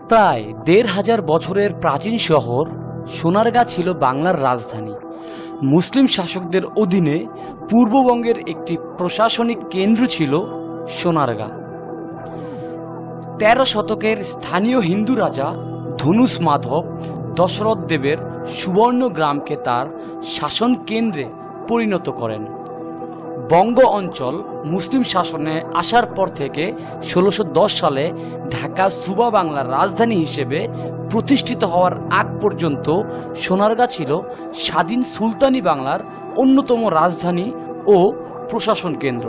প্রায় ১৫০০ বছরের প্রাচীন শহর সোনারগাঁ ছিল বাংলার রাজধানী। মুসলিম শাসকদের অধীনে পূর্ববঙ্গের একটি প্রশাসনিক কেন্দ্র ছিল সোনারগাঁ। ১৩ শতকের স্থানীয় হিন্দু রাজা ধনুষ মাধব দশরথ দেবের সুবর্ণ গ্রামকে তার শাসন কেন্দ্রে পরিণত করেন। বঙ্গ অঞ্চল মুসলিম শাসনে আসার পর থেকে ১৬১০ সালে ঢাকা সুবা বাংলার রাজধানী হিসেবে প্রতিষ্ঠিত হওয়ার আগ পর্যন্ত সোনারগাঁ ছিল স্বাধীন সুলতানি বাংলার অন্যতম রাজধানী ও প্রশাসন কেন্দ্র।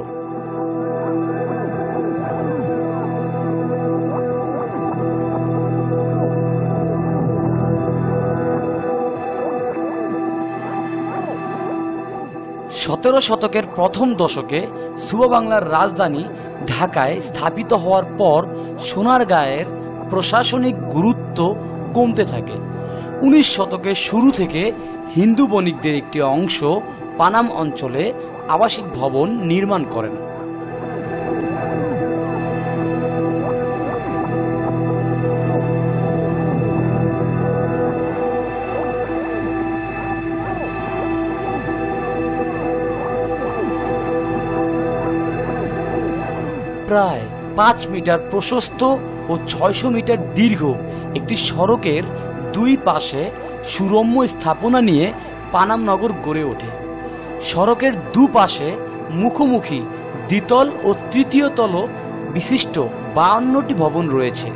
সতেরো শতকের প্রথম দশকে সুবা বাংলার রাজধানী ঢাকায় স্থাপিত হওয়ার পর সোনারগাঁয়ের প্রশাসনিক গুরুত্ব কমতে থাকে। ১৯ শতকের শুরু থেকে হিন্দু বণিকদের একটি অংশ পানাম অঞ্চলে আবাসিক ভবন নির্মাণ করেন। প্রায় ৫ মিটার প্রশস্ত ও ৬০০ মিটার দীর্ঘ একটি সড়কের দুই পাশে সুরম্য স্থাপনা নিয়ে পানাম নগর গড়ে ওঠে। সড়কের দুপাশে মুখোমুখি দ্বিতল ও তৃতীয় তল বিশিষ্ট ৫২টি ভবন রয়েছে।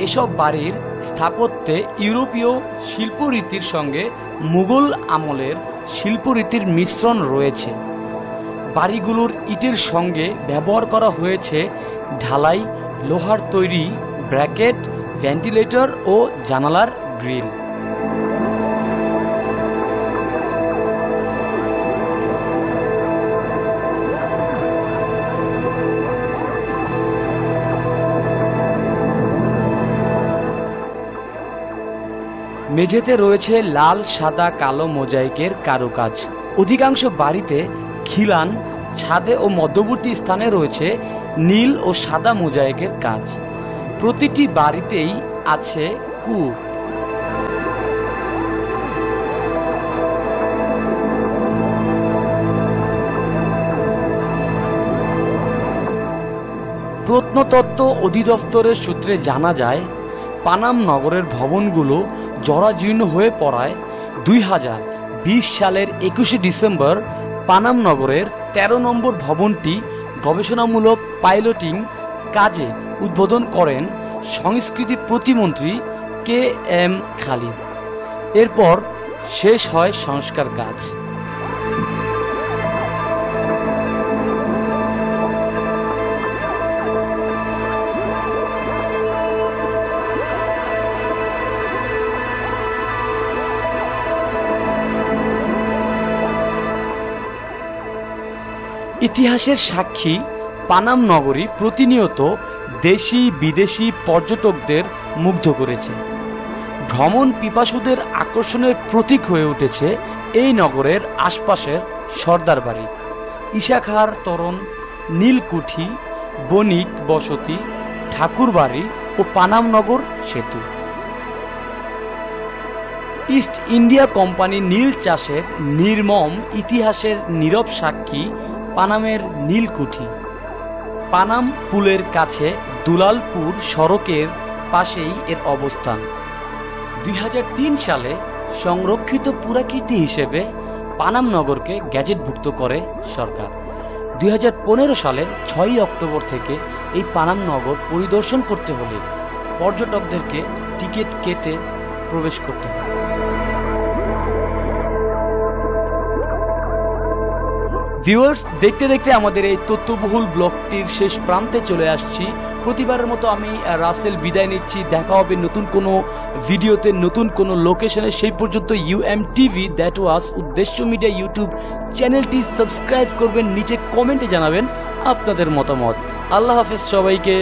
এসব বাড়ির স্থাপত্যে ইউরোপীয় শিল্পরীতির সঙ্গে মুঘল আমলের শিল্পরীতির মিশ্রণ রয়েছে। বাড়িগুলোর ইটের সঙ্গে ব্যবহার করা হয়েছে ঢালাই, লোহার তৈরি ব্র্যাকেট, ভেন্টিলেটর ও জানালার গ্রিল। মেঝেতে রয়েছে লাল, সাদা, কালো মোজাইকের কারুকাজ। অধিকাংশ বাড়িতে খিলান, ছাদে ও মধ্যবর্তী স্থানে রয়েছে নীল ও সাদা মোজাইকের কাজ। প্রতিটি বাড়িতেই আছে কূপ। প্রত্নতত্ত্ব অধিদপ্তরের সূত্রে জানা যায়, পানাম নগরের ভবনগুলো জরাজীর্ণ হয়ে পড়ায় ২০২০ সালের ২১শে ডিসেম্বর পানাম নগরের ১৩ নম্বর ভবনটি গবেষণামূলক পাইলটিং কাজে উদ্বোধন করেন সংস্কৃতি প্রতিমন্ত্রী কে.এম. খালিদ। এরপর শেষ হয় সংস্কার কাজ। ইতিহাসের সাক্ষী পানাম নগরী প্রতিনিয়ত দেশি বিদেশি পর্যটকদের মুগ্ধ করেছে। ভ্রমণ পিপাসুদের আকর্ষণের প্রতীক হয়ে উঠেছে এই নগরের আশপাশের সর্দার বাড়ি, ঈশাখার তোরণ, নীলকুঠি, বণিক বসতি, ঠাকুরবাড়ি ও পানাম নগর সেতু। ইস্ট ইন্ডিয়া কোম্পানি নীল চাষের নির্মম ইতিহাসের নীরব সাক্ষী পানামের নীলকুঠি। পানাম পুলের কাছে দুলালপুর সড়কের পাশেই এর অবস্থান। ২০০৩ সালে সংরক্ষিত পুরাকীর্তি হিসেবে পানাম নগরকে গ্যাজেটভুক্ত করে সরকার। ২০১৫ সালে ৬ই অক্টোবর থেকে এই পানাম নগর পরিদর্শন করতে হলে পর্যটকদেরকে টিকিট কেটে প্রবেশ করতে হয়। ভিউয়ার্স, দেখতে দেখতে আমাদের এই তথ্যবহুল ব্লগটির শেষ প্রান্তে চলে আসছি। প্রতিবারের মতো আমি রাসেল বিদায় নিচ্ছি। দেখা হবে নতুন কোনো ভিডিওতে, নতুন কোনো লোকেশনে। সেই পর্যন্ত UMTV দ্যাট ওয়াজ উদ্দেশ্য মিডিয়া ইউটিউব চ্যানেলটি সাবস্ক্রাইব করবেন, নিচে কমেন্টে জানাবেন আপনাদের মতামত। আল্লাহ হাফেজ সবাইকে।